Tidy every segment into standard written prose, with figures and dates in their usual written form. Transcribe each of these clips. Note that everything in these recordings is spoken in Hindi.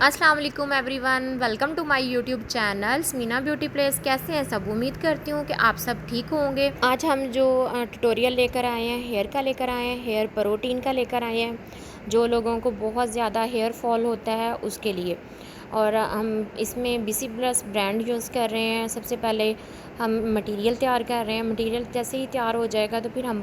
अस्सलाम वालेकुम everyone, welcome to my YouTube channel Meena beauty place. कैसे हैं सब? उम्मीद करती हूँ कि आप सब ठीक होंगे। आज हम जो ट्यूटोरियल लेकर आए हैं, हेयर का लेकर आए हैं, हेयर प्रोटीन का लेकर आए हैं, जो लोगों को बहुत ज़्यादा हेयर फॉल होता है उसके लिए। और हम इसमें BC प्लस ब्रांड यूज़ कर रहे हैं। सबसे पहले हम मटेरियल तैयार कर रहे हैं। मटेरियल जैसे ही तैयार हो जाएगा तो फिर हम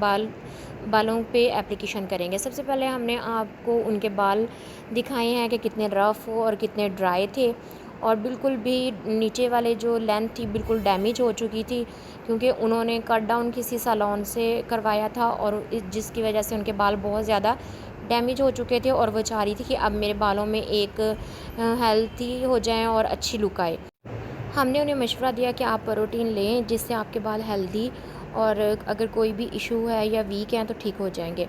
बालों पे एप्लीकेशन करेंगे। सबसे पहले हमने आपको उनके बाल दिखाए हैं कि कितने रफ़ और कितने ड्राई थे, और बिल्कुल भी नीचे वाले जो लेंथ थी बिल्कुल डैमेज हो चुकी थी, क्योंकि उन्होंने कट डाउन किसी सैलून से करवाया था और जिसकी वजह से उनके बाल बहुत ज़्यादा डैमेज हो चुके थे। और वो चाह रही थी कि अब मेरे बालों में एक हेल्थी हो जाएं और अच्छी लुक आए। हमने उन्हें मशवरा दिया कि आप प्रोटीन लें जिससे आपके बाल हेल्दी, और अगर कोई भी इशू है या वीक हैं तो ठीक हो जाएंगे।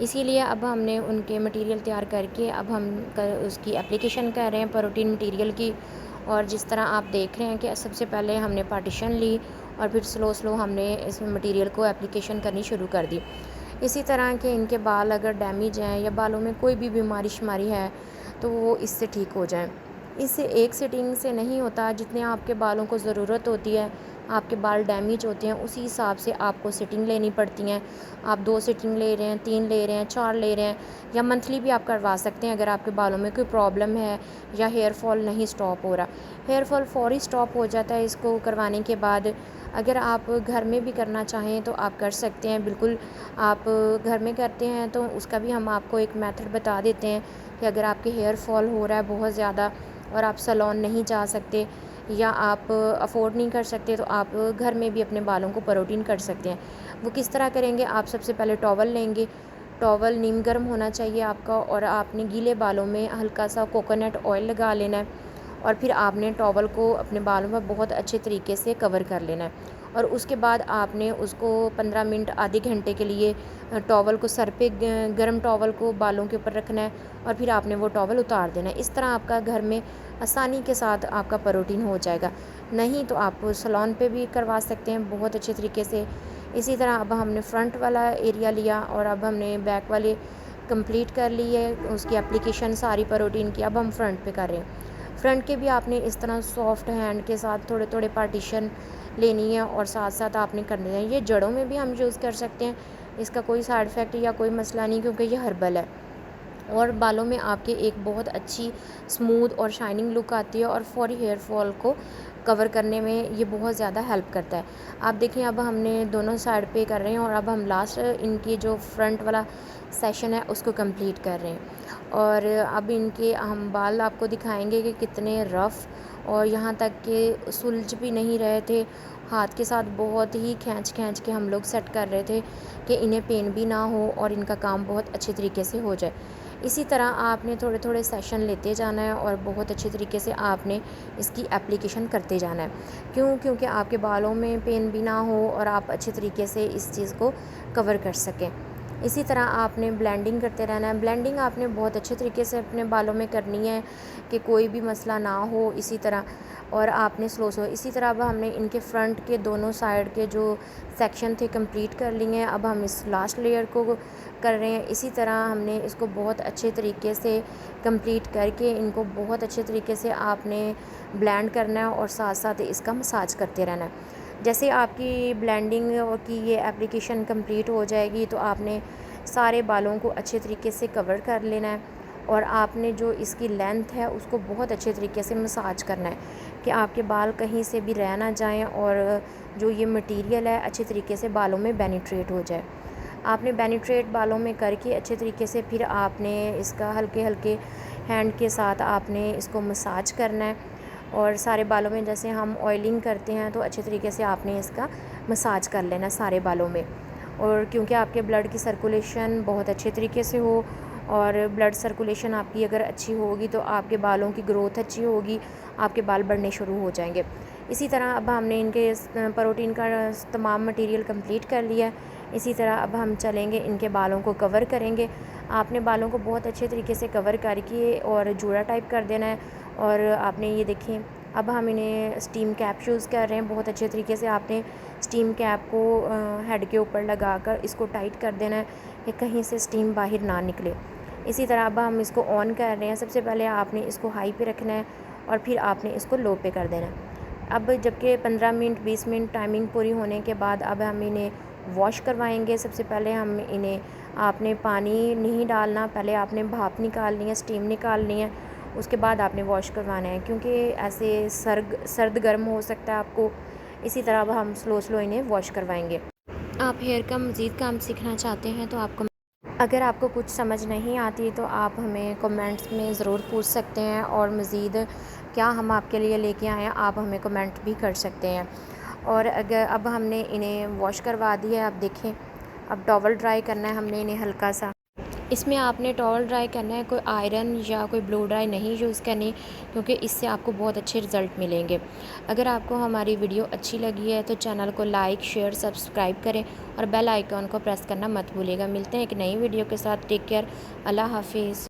इसीलिए अब हमने उनके मटेरियल तैयार करके अब हम उसकी एप्लीकेशन कर रहे हैं प्रोटीन मटेरियल की। और जिस तरह आप देख रहे हैं कि सबसे पहले हमने पार्टीशन ली और फिर स्लो स्लो हमने इस मटेरियल को एप्लीकेशन करनी शुरू कर दी। इसी तरह के इनके बाल अगर डैमेज हैं या बालों में कोई भी बीमारी शुमारी है तो वो इससे ठीक हो जाएं। इससे एक सिटिंग से नहीं होता, जितने आपके बालों को ज़रूरत होती है। आपके बाल डैमेज होते हैं उसी हिसाब से आपको सिटिंग लेनी पड़ती हैं। आप 2 सिटिंग ले रहे हैं, 3 ले रहे हैं, 4 ले रहे हैं, या मंथली भी आप करवा सकते हैं अगर आपके बालों में कोई प्रॉब्लम है या हेयर फॉल नहीं स्टॉप हो रहा। हेयर फॉल फ़ौरी स्टॉप हो जाता है इसको करवाने के बाद। अगर आप घर में भी करना चाहें तो आप कर सकते हैं। बिल्कुल आप घर में करते हैं तो उसका भी हम आपको एक मेथड बता देते हैं कि अगर आपके हेयर फॉल हो रहा है बहुत ज़्यादा और आप सैलून नहीं जा सकते या आप अफोर्ड नहीं कर सकते तो आप घर में भी अपने बालों को प्रोटीन कर सकते हैं। वो किस तरह करेंगे? आप सबसे पहले टॉवल लेंगे। टॉवल नीम गर्म होना चाहिए आपका, और आपने गीले बालों में हल्का सा कोकोनट ऑयल लगा लेना है, और फिर आपने टॉवल को अपने बालों पर बहुत अच्छे तरीके से कवर कर लेना है। और उसके बाद आपने उसको 15 मिनट आधे घंटे के लिए टॉवल को सर पे गर्म टॉवल को बालों के ऊपर रखना है, और फिर आपने वो टॉवल उतार देना है। इस तरह आपका घर में आसानी के साथ आपका प्रोटीन हो जाएगा। नहीं तो आप सैलून पे भी करवा सकते हैं बहुत अच्छे तरीके से। इसी तरह अब हमने फ्रंट वाला एरिया लिया और अब हमने बैक वाले कंप्लीट कर ली है उसकी एप्लीकेशन सारी प्रोटीन की। अब हम फ्रंट पे कर रहे हैं। फ्रंट के भी आपने इस तरह सॉफ्ट हैंड के साथ थोड़े थोड़े पार्टीशन लेनी है और साथ साथ आपने करने हैं। ये जड़ों में भी हम यूज़ कर सकते हैं, इसका कोई साइड इफ़ेक्ट या कोई मसला नहीं, क्योंकि ये हर्बल है। और बालों में आपके एक बहुत अच्छी स्मूथ और शाइनिंग लुक आती है, और फौरी हेयर फॉल को कवर करने में ये बहुत ज़्यादा हेल्प करता है। आप देखें अब हमने दोनों साइड पे कर रहे हैं, और अब हम लास्ट इनकी जो फ्रंट वाला सेशन है उसको कंप्लीट कर रहे हैं। और अब इनके हम बाल आपको दिखाएंगे कि कितने रफ़, और यहाँ तक कि सुलझ भी नहीं रहे थे। हाथ के साथ बहुत ही खींच खींच के हम लोग सेट कर रहे थे कि इन्हें पेन भी ना हो और इनका काम बहुत अच्छे तरीके से हो जाए। इसी तरह आपने थोड़े थोड़े सेशन लेते जाना है और बहुत अच्छे तरीके से आपने इसकी एप्लीकेशन करते जाना है। क्योंकि आपके बालों में पेन भी ना हो और आप अच्छे तरीके से इस चीज़ को कवर कर सकें। इसी तरह आपने ब्लेंडिंग करते रहना है। ब्लेंडिंग आपने बहुत अच्छे तरीके से अपने बालों में करनी है कि कोई भी मसला ना हो। इसी तरह और आपने स्लो स्लो इसी तरह अब हमने इनके फ्रंट के दोनों साइड के जो सेक्शन थे कंप्लीट कर लिए हैं। अब हम इस लास्ट लेयर को कर रहे हैं। इसी तरह हमने इसको बहुत अच्छे तरीके से कंप्लीट करके इनको बहुत अच्छे तरीके से आपने ब्लेंड करना है और साथ साथ इसका मसाज करते रहना है। जैसे आपकी ब्लेंडिंग की ये एप्लीकेशन कंप्लीट हो जाएगी तो आपने सारे बालों को अच्छे तरीके से कवर कर लेना है, और आपने जो इसकी लेंथ है उसको बहुत अच्छे तरीके से मसाज करना है कि आपके बाल कहीं से भी रह ना जाएं, और जो ये मटेरियल है अच्छे तरीके से बालों में पेनिट्रेट हो जाए। आपने पेनिट्रेट बालों में करके अच्छे तरीके से फिर आपने इसका हल्के हल्के हैंड के साथ आपने इसको मसाज करना है, और सारे बालों में जैसे हम ऑयलिंग करते हैं तो अच्छे तरीके से आपने इसका मसाज कर लेना सारे बालों में। और क्योंकि आपके ब्लड की सर्कुलेशन बहुत अच्छे तरीके से हो, और ब्लड सर्कुलेशन आपकी अगर अच्छी होगी तो आपके बालों की ग्रोथ अच्छी होगी, आपके बाल बढ़ने शुरू हो जाएंगे। इसी तरह अब हमने इनके प्रोटीन का तमाम मटेरियल कंप्लीट कर लिया है। इसी तरह अब हम चलेंगे इनके बालों को कवर करेंगे। आपने बालों को बहुत अच्छे तरीके से कवर करके और जूड़ा टाइप कर देना है। और आपने ये देखें अब हम इन्हें स्टीम कैप यूज़ कर रहे हैं। बहुत अच्छे तरीके से आपने स्टीम कैप को हेड के ऊपर लगाकर इसको टाइट कर देना है कि कहीं से स्टीम बाहर ना निकले। इसी तरह अब हम इसको ऑन कर रहे हैं। सबसे पहले आपने इसको हाई पे रखना है और फिर आपने इसको लो पे कर देना है। अब जबकि 15 मिनट 20 मिनट टाइमिंग पूरी होने के बाद अब हम इन्हें वॉश करवाएंगे। सबसे पहले हम इन्हें, आपने पानी नहीं डालना, पहले आपने भाप निकालनी है, स्टीम निकालनी है, उसके बाद आपने वॉश करवाना है, क्योंकि ऐसे सर्द गर्म हो सकता है आपको। इसी तरह अब हम स्लो स्लो इन्हें वॉश करवाएंगे। आप हेयर का मज़ीद काम सीखना चाहते हैं तो अगर आपको कुछ समझ नहीं आती तो आप हमें कमेंट्स में ज़रूर पूछ सकते हैं, और मज़ीद क्या हम आपके लिए लेके आए हैं आप हमें कमेंट भी कर सकते हैं। और अगर अब हमने इन्हें वॉश करवा दिया है, अब देखें, अब टॉवल ड्राई करना है हमने इन्हें हल्का सा। इसमें आपने टॉवल ड्राई करना है, कोई आयरन या कोई ब्लो ड्राई नहीं यूज़ करनी, क्योंकि इससे आपको बहुत अच्छे रिज़ल्ट मिलेंगे। अगर आपको हमारी वीडियो अच्छी लगी है तो चैनल को लाइक शेयर सब्सक्राइब करें और बेल आइकॉन को प्रेस करना मत भूलिएगा। मिलते हैं एक नई वीडियो के साथ। टेक केयर, अल्लाह हाफिज़।